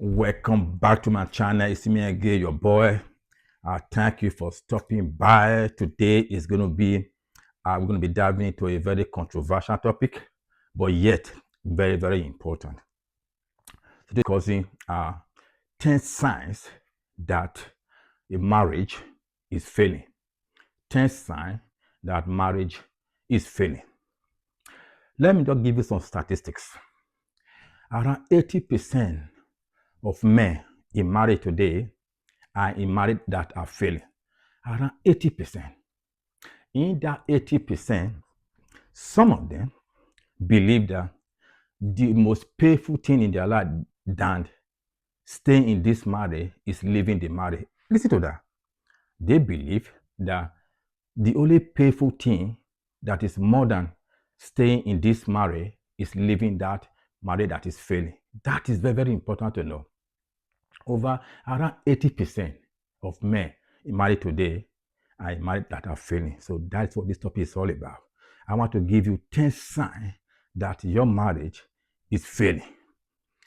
Welcome back to my channel. It's me again, your boy. Thank you for stopping by. Today is going to be we're going to be diving into a very controversial topic, but yet very, very important. Today, causing 10 signs that a marriage is failing. 10 signs that marriage is failing. Let me just give you some statistics. Around 80% of men in marriage today are in marriage that are failing. Around 80%. In that 80%, some of them believe that the most painful thing in their life than staying in this marriage is leaving the marriage. Listen to that. They believe that the only painful thing that is more than staying in this marriage is leaving that marriage that is failing. That is very, very important to know. Over around 80% of men in marriage today are in marriage that are failing. So that's what this topic is all about. I want to give you 10 signs that your marriage is failing.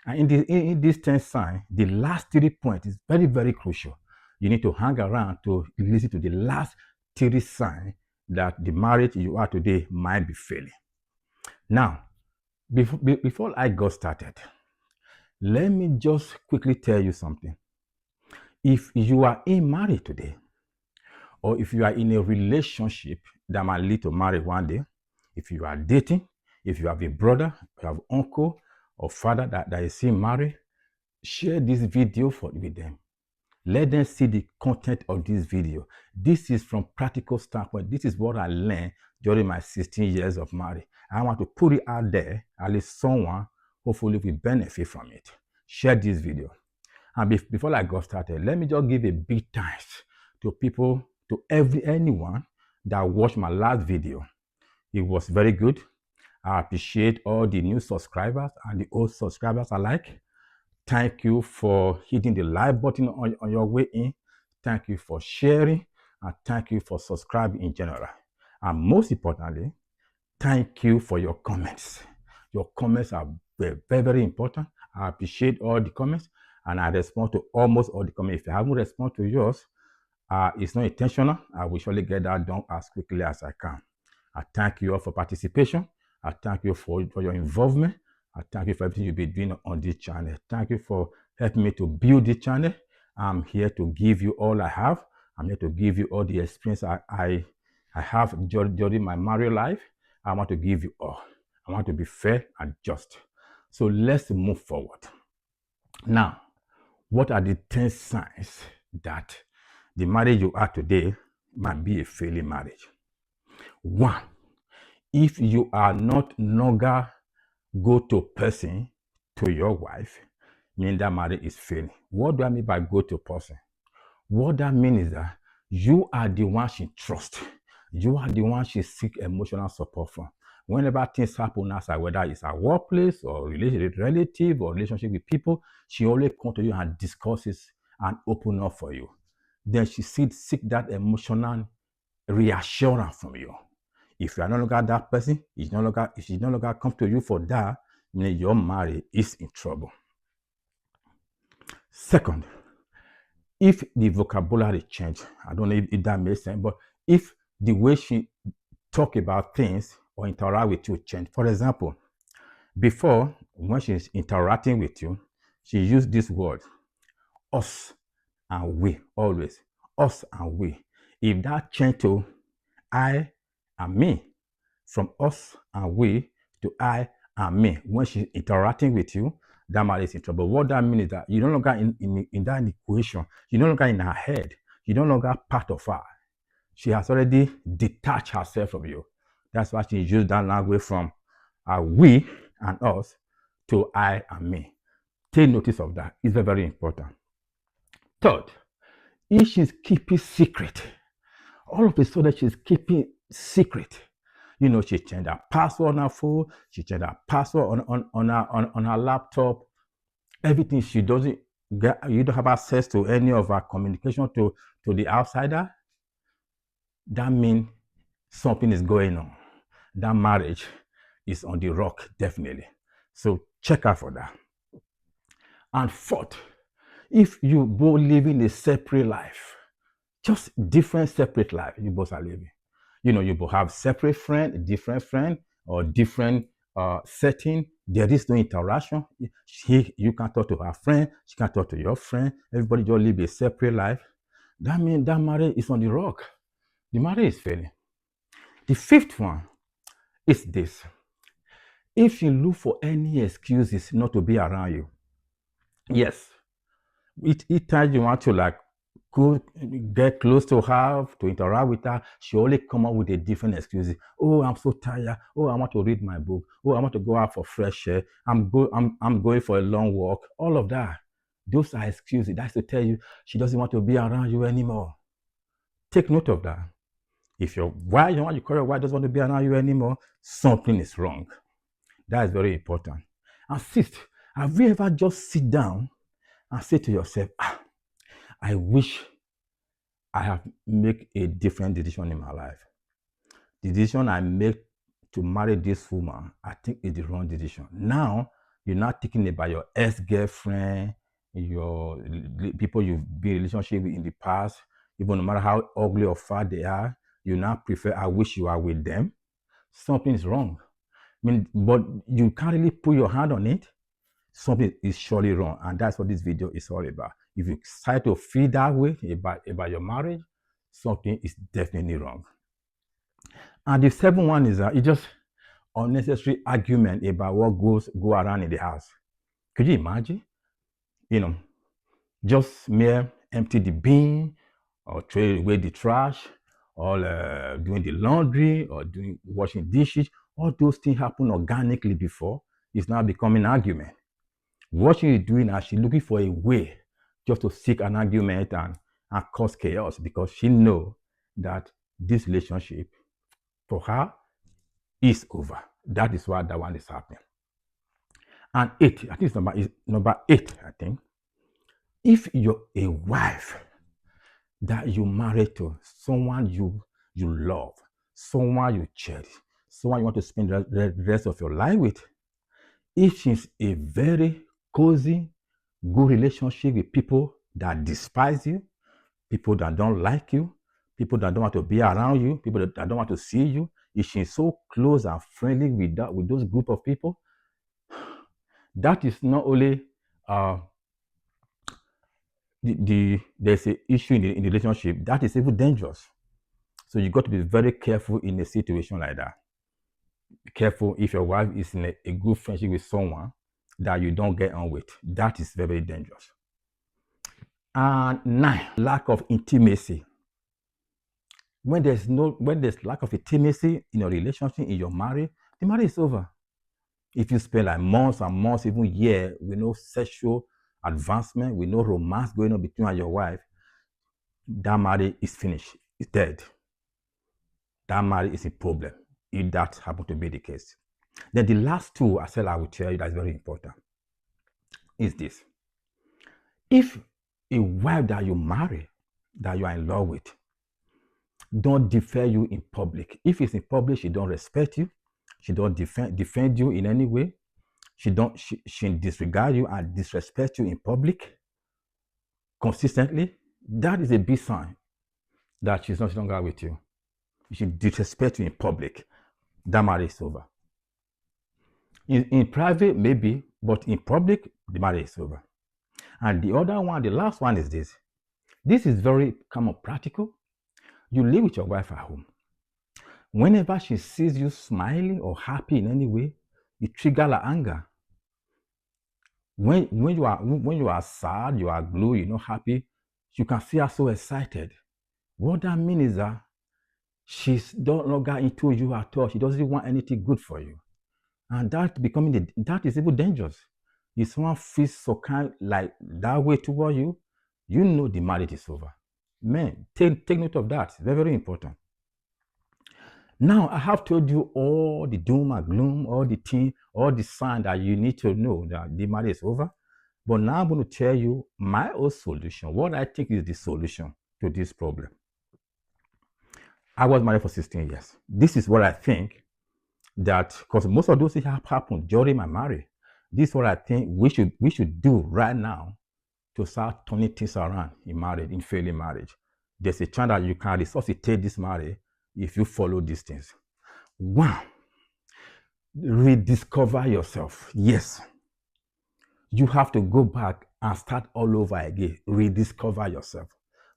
And in these 10 signs, the last 3 points is very, very crucial. You need to hang around to listen to the last 3 signs that the marriage you are today might be failing. Now, before I got started, let me just quickly tell you something. If you are in marriage today, or if you are in a relationship that might lead to marriage one day, if you are dating, if you have a brother, you have uncle or father that is in marriage, share this video with them. Let them see the content of this video. This is from practical standpoint. This is what I learned during my 16 years of marriage. I want to put it out there, at least someone hopefully will benefit from it. Share this video. And before I got started, let me just give a big thanks to people, to anyone that watched my last video. It was very good. I appreciate all the new subscribers and the old subscribers alike. Thank you for hitting the like button on your way in. Thank you for sharing, and thank you for subscribing in general. And most importantly, thank you for your comments. Your comments are very, very important. I appreciate all the comments, and I respond to almost all the comments. If I haven't responded to yours, it's not intentional. I will surely get that done as quickly as I can. I thank you all for participation. I thank you for your involvement. I thank you for everything you've been doing on this channel. Thank you for helping me to build this channel. I'm here to give you all I have. I'm here to give you all the experience I have during my married life. I want to give you all. I want to be fair and just. So let's move forward. Now, what are the 10 signs that the marriage you are today might be a failing marriage? 1, if you are not longer go-to person to your wife, meaning that marriage is failing. What do I mean by go-to person? What that means is that you are the one she trusts. You are the one she seeks emotional support from. Whenever things happen outside, whether it's a workplace or relative or relationship with people, she always comes to you and discusses and open up for you. Then she seek that emotional reassurance from you. If you are no longer that person, if she no longer comes to you for that, then your marriage is in trouble. Second, if the vocabulary change, I don't know if that makes sense, but if the way she talk about things or interact with you change. For example, before, when she's interacting with you, she used this word, us and we, always, us and we. If that change to I and me, from us and we to I and me, when she's interacting with you, that marriage is in trouble. What that means is that you're no longer in that equation. You're no longer in her head. You're no longer part of her. She has already detached herself from you. That's why she used that language from we and us to I and me. Take notice of that. It's very, very important. Third, if she's keeping secret, all of a sudden she's keeping secret. You know, she changed her password on her phone. She changed her password on her laptop. Everything she doesn't get, you don't have access to any of her communication to the outsider. That means something is going on. That marriage is on the rock, definitely. So check out for that. And fourth, if you both living a separate life, just different separate life you both are living. You both have separate friend, different friend, or different setting. There is no interaction. You can talk to her friend, she can talk to your friend. Everybody just live a separate life. That means that marriage is on the rock. The marriage is failing. The fifth one is this. If you look for any excuses not to be around you, yes, each time you want to like go get close to her, to interact with her, she only come up with a different excuses. Oh, I'm so tired. Oh, I want to read my book. Oh, I want to go out for fresh air. I'm going for a long walk. All of that. Those are excuses. That's to tell you she doesn't want to be around you anymore. Take note of that. If your wife, your current wife doesn't want to be around you anymore, something is wrong. That is very important. And sixth, have you ever just sit down and say to yourself, I wish I have made a different decision in my life. The decision I made to marry this woman, I think is the wrong decision. Now, you're not thinking about your ex-girlfriend, your people you've been in relationship with in the past, even no matter how ugly or far they are, you now prefer, I wish you are with them. Something is wrong. But you can't really put your hand on it. Something is surely wrong. And that's what this video is all about. If you decide to feel that way about your marriage, something is definitely wrong. And the seventh one is it's just unnecessary argument about what go around in the house. Could you imagine? Just mere empty the bin or throw away the trash or doing the laundry or doing washing dishes. All those things happen organically before. It's now becoming an argument. What she is doing is she's looking for a way just to seek an argument and cause chaos because she knows that this relationship for her is over. That is why that one is happening. And eight, I think it's number eight, I think. If you're a wife that you married to, someone you love, someone you cherish, someone you want to spend the rest of your life with, if it's a very cozy, good relationship with people that despise you, people that don't like you, people that don't want to be around you, people that don't want to see you, if she's so close and friendly with those group of people, that is not only there's an issue in the relationship, that is even dangerous. So you got to be very careful in a situation like that. Be careful if your wife is in a good friendship with someone that you don't get on with. That is very dangerous. And nine, lack of intimacy. When there's lack of intimacy in your relationship, in your marriage, the marriage is over. If you spend like months and months, even years, with no sexual advancement, with no romance going on between you and your wife, that marriage is finished. It's dead. That marriage is a problem if that happens to be the case. Then the last two I said I will tell you that's very important is this. If a wife that you marry, that you are in love with, don't defend you in public. If it's in public, she don't respect you, she don't defend you in any way, she disregard you and disrespect you in public consistently, that is a big sign that she's not longer with you. She disrespect you in public, that marriage is over. In private, maybe, but in public, the marriage is over. And the other one, the last one is this. This is very common practical. You live with your wife at home. Whenever she sees you smiling or happy in any way, it triggers her anger. When you are sad, you are blue, you're not happy, you can see her so excited. What that means is that she's no longer into you at all. She doesn't want anything good for you. And that is even dangerous. If someone feels so kind like that way toward you, you know the marriage is over. Man, take note of that. It's very, very important. Now, I have told you all the doom and gloom, all the sign that you need to know that the marriage is over. But now I'm going to tell you my own solution, what I think is the solution to this problem. I was married for 16 years. This is what I think that, because most of those things have happened during my marriage. This is what I think we should do right now to start turning things around in marriage, in failing marriage. There's a chance that you can resuscitate this marriage if you follow these things. One, rediscover yourself. Yes, you have to go back and start all over again. Rediscover yourself.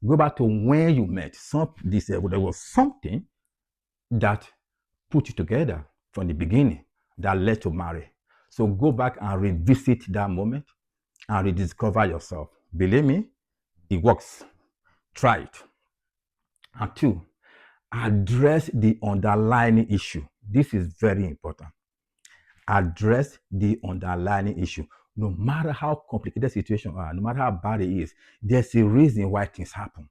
Go back to when you met. There was something that put you together from the beginning that led to marry. So go back and revisit that moment and rediscover yourself. Believe me, it works. Try it. And two, address the underlying issue. This is very important. Address the underlying issue. No matter how complicated the situation are, no matter how bad it is, there's a reason why things happen.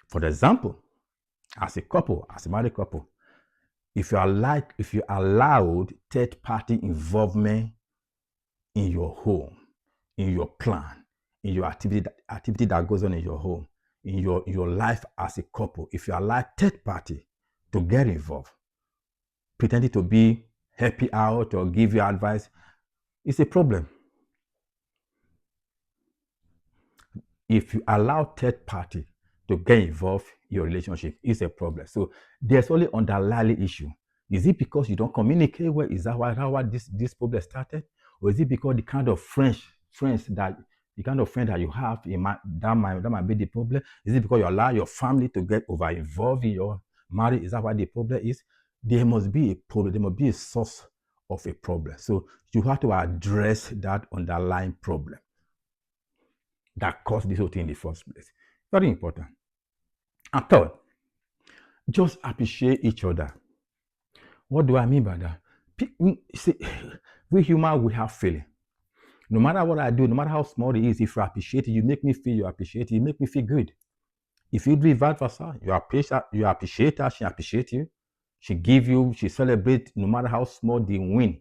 For example, as a married couple, if you allowed third-party involvement in your home, in your plan, in your activity that goes on in your home, in your life as a couple, if you allow third party to get involved, pretending to be help you out or give you advice, it's a problem. If you allow third party to get involved in your relationship, it's a problem. So there's only underlying issue. Is it because you don't communicate well? Is that why this problem started? Or is it because the kind of friends that you have, that might be the problem? Is it because you allow your family to get over involved in your marriage? Is that what the problem is? There must be a problem. There must be a source of a problem. So you have to address that underlying problem that caused this whole thing in the first place. Very important. And third, just appreciate each other. What do I mean by that? See, we humans, we have feeling. No matter what I do, no matter how small it is, if you appreciate it, you make me feel you appreciate it, you make me feel good. If you do vice versa, you appreciate her, she appreciates you. She celebrates no matter how small the win.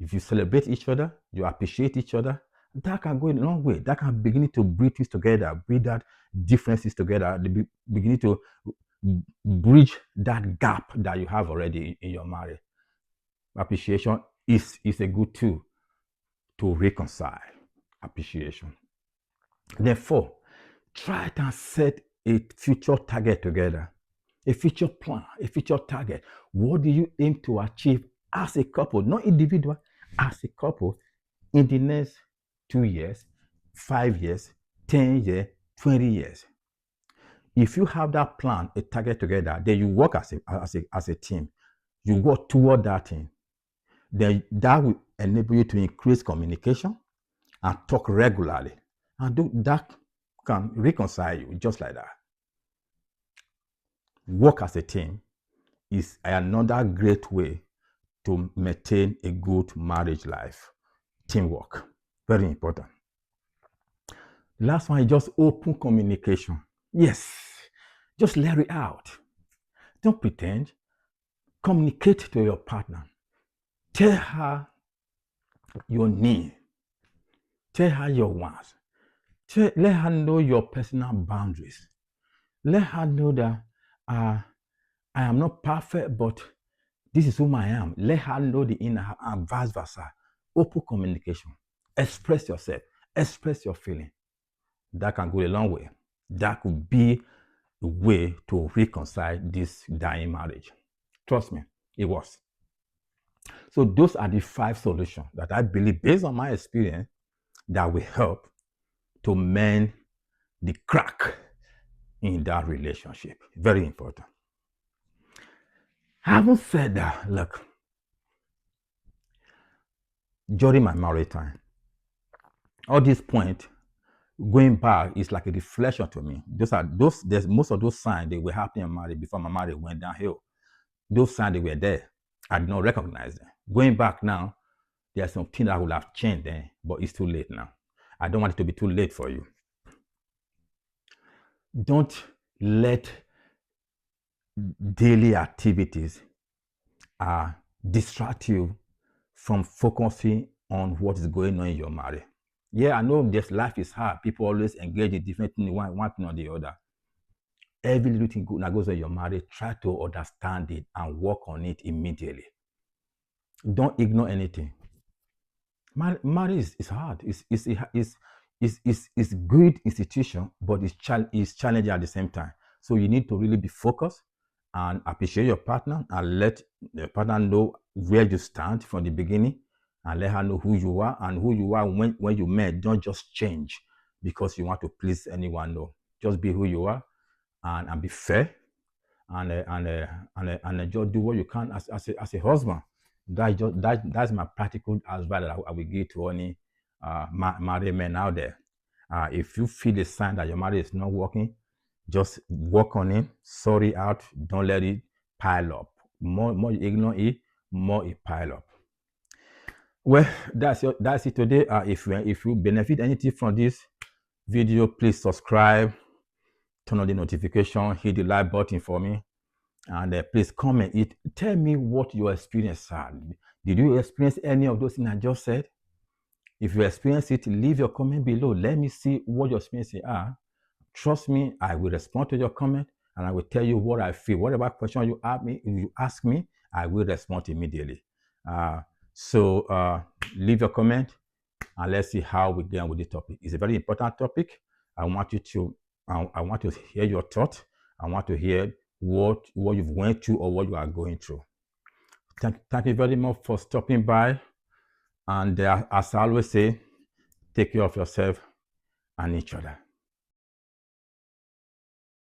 If you celebrate each other, you appreciate each other, that can go a long way. That can begin to bring things together, bring that differences together, beginning to bridge that gap that you have already in your marriage. Appreciation is a good tool to reconcile. Appreciation. Therefore, try to set a future target together, a future plan, a future target. What do you aim to achieve as a couple, not individual, as a couple in the next 2 years, 5 years, 10 years, 20 years? If you have that plan, a target together, then you work as a team. You work toward that thing. Then that will enable you to increase communication and talk regularly. And that can reconcile you just like that. Work as a team is another great way to maintain a good marriage life. Teamwork, very important. Last one is just open communication. Yes, just let it out. Don't pretend. Communicate to your partner. Tell her your need. Tell her your wants. Let her know your personal boundaries. Let her know that I am not perfect, but this is who I am. Let her know the inner and vice versa. Open communication. Express yourself. Express your feeling. That can go a long way. That could be a way to reconcile this dying marriage. Trust me, it was. So those are the 5 solutions that I believe, based on my experience, that will help to mend the crack in that relationship. Very important. Having said that, look, during my marriage time, all this point, going back is like a reflection to me. There's most of those signs that were happening in marriage before my marriage went downhill. Those signs that were there, I did not recognize them. Going back now, there's something that would have changed then, but it's too late now. I don't want it to be too late for you. Don't let daily activities distract you from focusing on what is going on in your marriage. Yeah, I know this life is hard. People always engage in different things, one thing or the other. Every little thing that goes on in your marriage, try to understand it and work on it immediately. Don't ignore anything. Marriage is hard. It's good institution, but it's challenging at the same time. So you need to really be focused and appreciate your partner and let the partner know where you stand from the beginning and let her know who you are and who you are when you met. Don't just change because you want to please anyone. No, just be who you are and be fair and just do what you can as a husband. That's my practical advice that I will give to any married men out there. If you feel a sign that your marriage is not working, just work on it, sort it out. Don't let it pile up. More you ignore it, more it pile up. Well, that's it today. If you benefit anything from this video, please subscribe, turn on the notification, hit the like button for me. And please comment it. Tell me what your experience are. Did you experience any of those things I just said? If you experience it, leave your comment below. Let me see what your experiences are. Trust me, I will respond to your comment and I will tell you what I feel. Whatever question you ask me, I will respond immediately. So leave your comment and let's see how we get on with the topic. It's a very important topic. I want to hear your thoughts. I want to hear what you've went through or what you are going through. Thank you very much for stopping by. And as I always say, take care of yourself and each other.